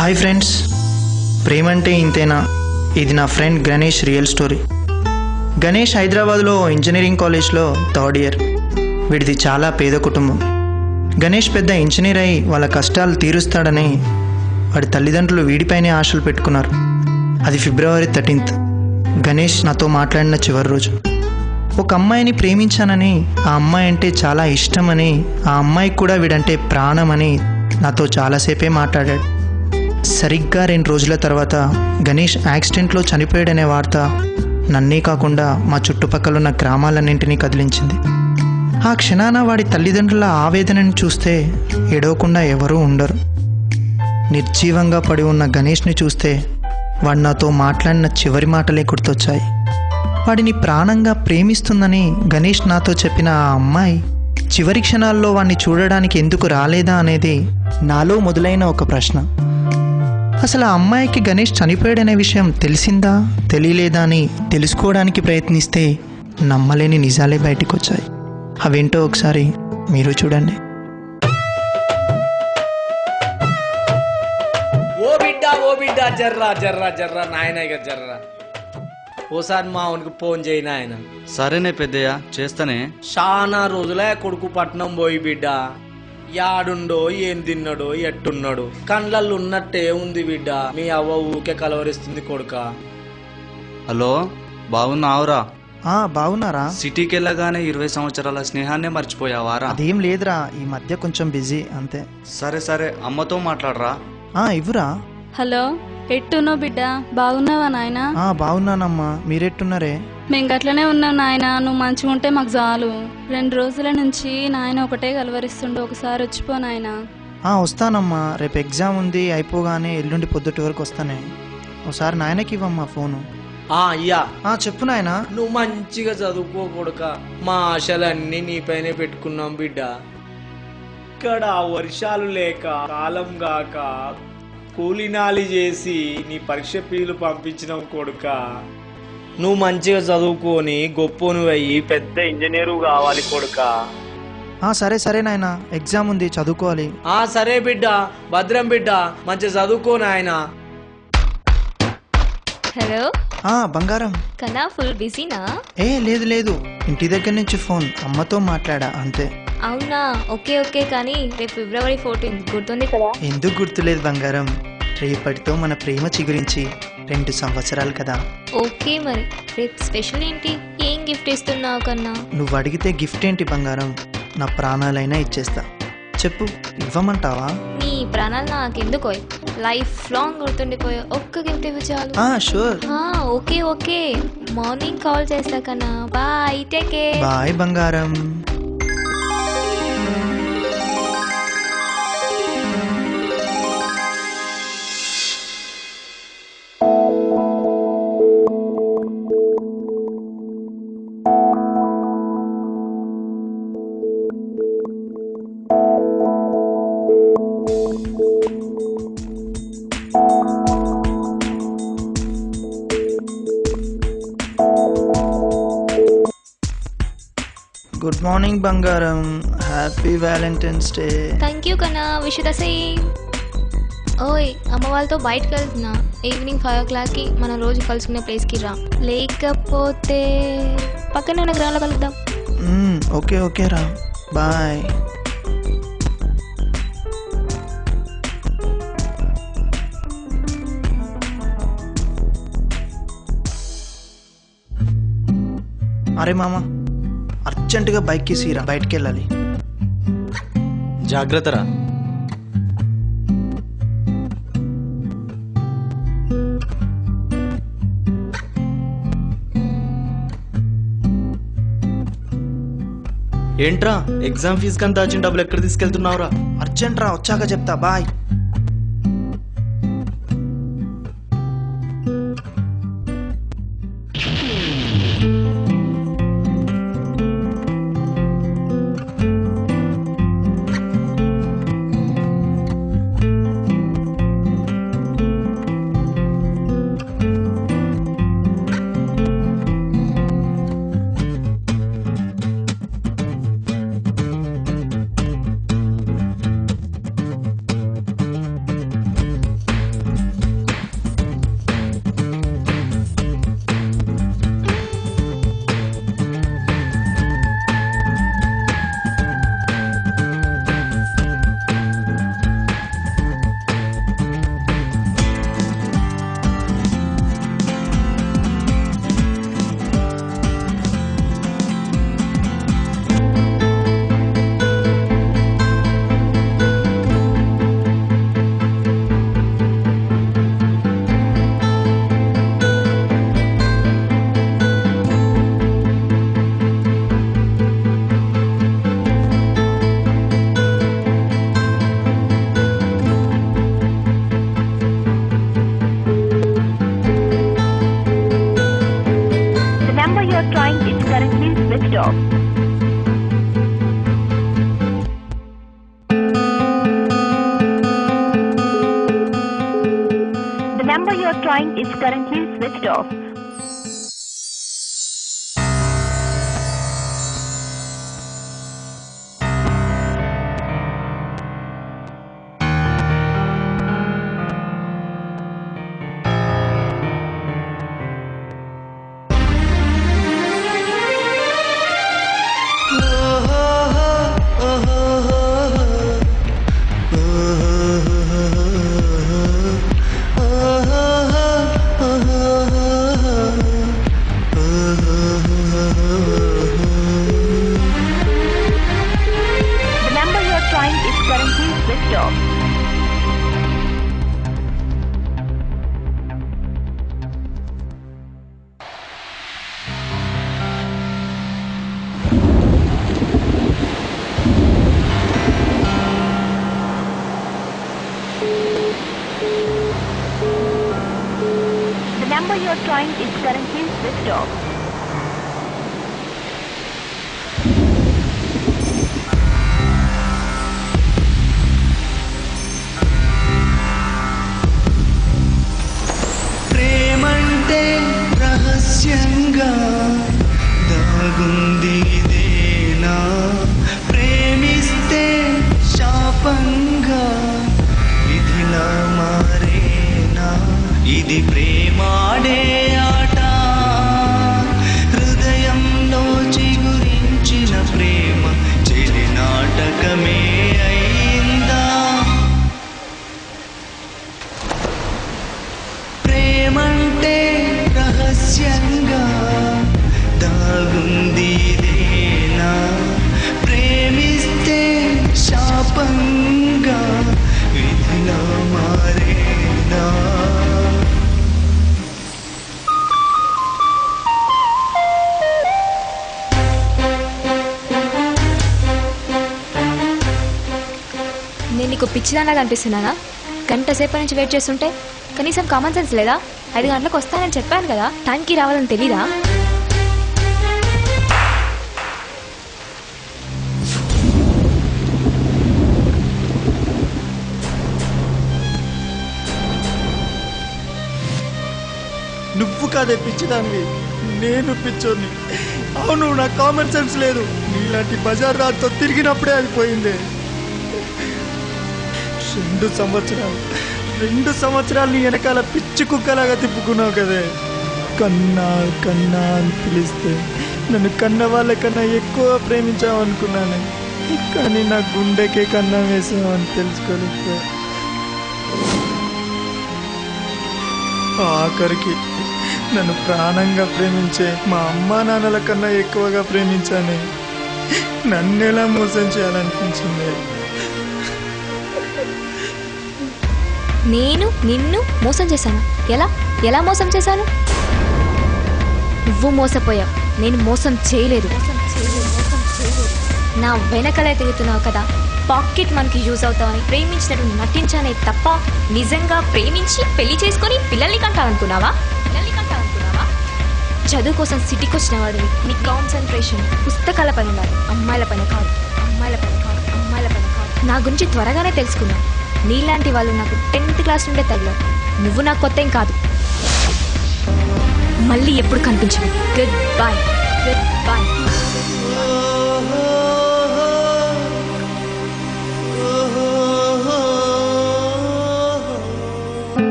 Hi friends, ప్రేమంటే ఇంతేనా? ఇది నా friend Ganesh real story. Ganesh హైదరాబాద్లో ఇంజనీరింగ్ కాలేజ్లో థర్డ్ ఇయర్. వీడిది చాలా పేద కుటుంబం. గణేష్ పెద్ద ఇంజనీర్ అయి వాళ్ళ కష్టాలు తీరుస్తాడని వాడి తల్లిదండ్రులు వీడిపైనే ఆశలు పెట్టుకున్నారు. అది ఫిబ్రవరి 13th, గణేష్ నాతో మాట్లాడిన చివరి రోజు. ఒక అమ్మాయిని ప్రేమించానని, ఆ అమ్మాయి అంటే చాలా ఇష్టమని, ఆ అమ్మాయికి కూడా వీడంటే ప్రాణమని నాతో చాలాసేపే మాట్లాడాడు. సరిగ్గా 2 రోజుల తర్వాత గణేష్ యాక్సిడెంట్లో చనిపోయాడనే వార్త నన్నే కాకుండా మా చుట్టుపక్కలున్న గ్రామాలన్నింటినీ కదిలించింది. ఆ క్షణాన వాడి తల్లిదండ్రుల ఆవేదనని చూస్తే ఏడవకుండా ఎవరూ ఉండరు. నిర్జీవంగా పడి ఉన్న గణేష్ని చూస్తే వాడు నాతో మాట్లాడిన చివరి మాటలే గుర్తొచ్చాయి. వాడిని ప్రాణంగా ప్రేమిస్తుందని గణేష్ నాతో చెప్పిన ఆ అమ్మాయి చివరి క్షణాల్లో వాడిని చూడడానికి ఎందుకు రాలేదా అనేది నాలో మొదలైన ఒక ప్రశ్న. అసలు ఆ అమ్మాయికి గణేష్ చనిపోయాడనే విషయం తెలిసిందా తెలియలేదా అని తెలుసుకోవడానికి ప్రయత్నిస్తే నమ్మలేని నిజాలే బయటకు వచ్చాయి. అవేంటో ఒకసారి మీరు చూడండి. ఓ బిడ్డ జర్రా జర్రా జర్రా నాయన ఇక జర్రా ఓసారి మా అవునికి ఫోన్ చేయను ఆయన. సరేనే పెద్దయ్య, చేస్తానే. చాలా రోజులే కొడుకు పట్నం పోయి బిడ్డ. యాడుండో, ఏం తిన్నాడో, ఎట్టున్నాడు కండ్లల్లో ఉన్నట్టే ఉంది బిడ్డ. మీ అవ్వ ఊకే కలవరిస్తుంది కొడుక. హలో, బాగున్నావురా? బాగున్నారా? సిటీకి వెళ్ళగానే 20 సంవత్సరాల స్నేహాన్నే మర్చిపోయావారా? అదేం లేదురా, ఈ మధ్య కొంచెం బిజీ అంతే. సరే సరే, అమ్మతో మాట్లాడరా. ఇవ్వురా. హలో, ఎట్టునో బిడ్డ? బాగున్నావా నాయనా? బాగున్నానమ్మా, మీరెట్టున్నారే? మేము గట్లనే ఉన్నాం నాయన. నువ్వు మంచిగా ఉంటే మాకు చాలు. 2 రోజుల నుంచి నాయన ఒకటే కలవరిస్తుండే. ఒకసారి వచ్చిపో నాయన. వస్తానమ్మా, రేపు ఎగ్జామ్ ఉంది, అయిపోగానే ఎల్లుండి పొద్దుటి వరకు వస్తానే. ఒకసారి నాయనకి ఇవ్వమ్మా ఫోను. అయ్యా చెప్పు నాయన. నువ్వు మంచిగా చదువుకో కొడుక. మా ఆశలన్నీ నీపైనే పెట్టుకున్నాం బిడ్డ. ఇక్కడ వర్షాలు లేక, కాలం గాక కూలినాలి చేసి నీ పరీక్ష ఫీజులు పంపించినాం కొడుక. నువ్వు మంచిగా చదువుకొని గొప్పను అయ్యి పెద్ద ఇంజనీరు కావాలి కొడుక. సరే సరే నాయన, ఎగ్జామ్ ఉంది, చదువుకోవాలి. సరే బిడ్డ, భద్రం బిడ్డ, మంచిగా చదువుకో నాయన. హలో బంగారం. కన్నా ఫుల్ బిజీనా? లేదు లేదు, ఇంటి దగ్గర నుంచి ఫోన్, అమ్మతో మాట్లాడా అంతే. అవునా, ఓకే ఓకే. కానీ రేపు ఫిబ్రవరి 14 గుర్తుంది కదా? ఎందుకు గుర్తులేదు బంగారం? రేపటితో మన ప్రేమ చిగురించి 2 సంవత్సరాలు కదా. ఓకే, మరి రేపు స్పెషల్ ఏంటి? ఏం గిఫ్ట్ ఇస్తున్నావు కన్నా? నువ్వు అడిగితే గిఫ్ట్ ఏంటి బంగారం, నా ప్రాణాలైనా ఇచ్చేస్తా. చెప్పు, ఇవ్వమంటావా? నీ ప్రాణాలు నాకెందుకో, లైఫ్ లాంగ్ గుర్తుండిపోయా. ఒక్క గిఫ్ట్ ఇవ్వ చాలు. Sure. Okay okay, morning call చేస్తా కన్నా. Bye, take care. బాయ్ బంగారం. గుడ్ మార్నింగ్ బంగారం, happy Valentine's day. Thank you కన్నా, విష్ ద సేమ్. ఓయ్, అమ్మ వాళ్ళతో బయటకు వెళ్తున్నా. ఈవినింగ్ 5 o'clockకి మనం రోజు కలుసుకునే ప్లేస్కి రా. లేకపోతే పక్కనే ఉన్న గ్రౌండ్లో కలుద్దాం. ఓకే ఓకే రా, బాయ్. అరే మామ, అర్జెంటుగా బైక్ తీసిరా, బయటికి వెళ్ళాలి. జాగ్రత్తరా. ఏంట్రా, ఎగ్జామ్ ఫీజు కంతా వచ్చిన డబ్బులు ఎక్కడ తీసుకెళ్తున్నావురా? అర్జెంట్ రా, వచ్చాక చెప్తా, bye. trying is currently switched off. The number you are trying is currently switched off. The number you are trying is currently switched off. ప్రేమంటే రహస్యంగా దాగుంది ఇదేనా, ప్రేమిస్తే శాపంగా విధిలా మారేనా, ఇది ప్రేమాడే ఆట, హృదయంలో చిగురించిన ప్రేమ చెలి నాటకమే అయిందా. ప్రేమంటే రహస్యంగా దాగుంది ఇదేనా, ప్రేమిస్తే శాపంగా విధిలా మారేనా. నేను నీకు పిచ్చిదానా కనిపిస్తున్నానా? గంట సేపటి నుంచి వెయిట్ చేస్తుంటే కనీసం కామన్ సెన్స్ లేదా? 5 గంటలకు వస్తానని చెప్పాను కదా, టైంకి రావాలని తెలీదా? నువ్వు కాదే పిచ్చిదానివి, నేను పిచ్చోని. అవును, నాకు కామన్ సెన్స్ లేదు. నీలాంటి బజార్ రాత్తో తిరిగినప్పుడే అది పోయింది. 2 సంవత్సరాలు నీ వెనకాల పిచ్చి కుక్కలాగా తిప్పుకున్నావు కదే. కన్నా కన్నా అని పిలిస్తే నన్ను కన్న వాళ్ళకన్నా ఎక్కువ ప్రేమించావు అనుకున్నాను, కానీ నా గుండెకే కన్నా వేసావు అని తెలుసుకోలేకపోయా. ఆఖరికి నన్ను ప్రాణంగా ప్రేమించే మా అమ్మా నాన్నల కన్నా ఎక్కువగా ప్రేమించానే. నన్నెలా మోసం చేయాలనిపించింది. నేను నిన్ను మోసం చేశాను? ఎలా మోసం చేశాను? నువ్వు మోసపోయావు, నేను మోసం చేయలేదు. నా వెనకలే తిరుగుతున్నావు కదా, పాకెట్ మనకి యూజ్ అవుతావని ప్రేమించినట్టు నటించానే తప్ప నిజంగా ప్రేమించి పెళ్లి చేసుకొని పిల్లల్ని కంటావనుకున్నావా? చదువు కోసం సిటీకి వచ్చిన వాడివి. నీ కాన్సన్ట్రేషన్ పుస్తకాల పైన ఉండాలి, అమ్మాయిల పైన కాదు. నా గురించి త్వరగానే తెలుసుకున్నాను. నీలాంటి వాళ్ళు నాకు 10th క్లాస్ నుండే తగిలారు. నువ్వు నాకు కొత్త ఏం కాదు. మళ్ళీ ఎప్పుడు కనిపించవు. Goodbye.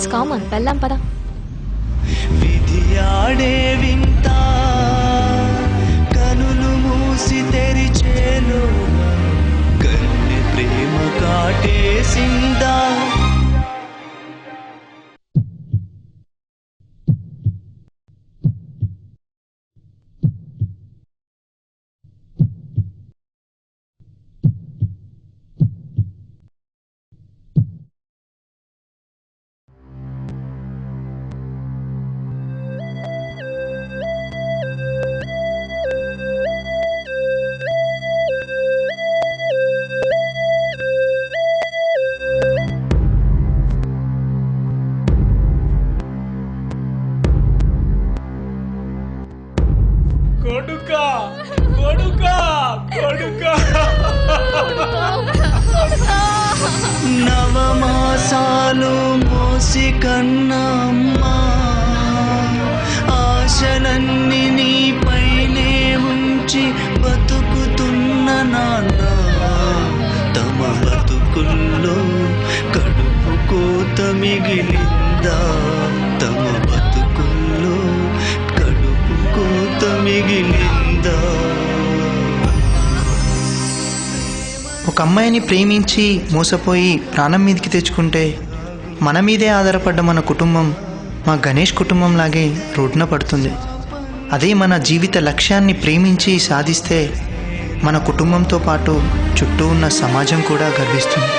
Emotions common. వెళ్దాం పద. విధి ఆడే వింత కనులు మూసి తెరిచేలో కన్నె ప్రేమ కాటేసిందా. కొడుకా కొడుకా కొడుకా నవమాసాలు మోసి కన్నమ్మా ఆశలన్నీ నీపైనే ఉంచి బతుకుతున్న నాన్న తమ బతుకుల్లో కడుపు కోత మిగిలిందా. తమ బతుకుల్లో కడుపు కోత మిగిలిందా. ఒక అమ్మాయిని ప్రేమించి మోసపోయి ప్రాణం మీదకి తెచ్చుకుంటే మన మీదే ఆధారపడ్డ మన కుటుంబం మా గణేష్ కుటుంబం లాగే రోడ్డున పడుతుంది. అదే మన జీవిత లక్ష్యాన్ని ప్రేమించి సాధిస్తే మన కుటుంబంతో పాటు చుట్టూ ఉన్న సమాజం కూడా గర్విస్తుంది.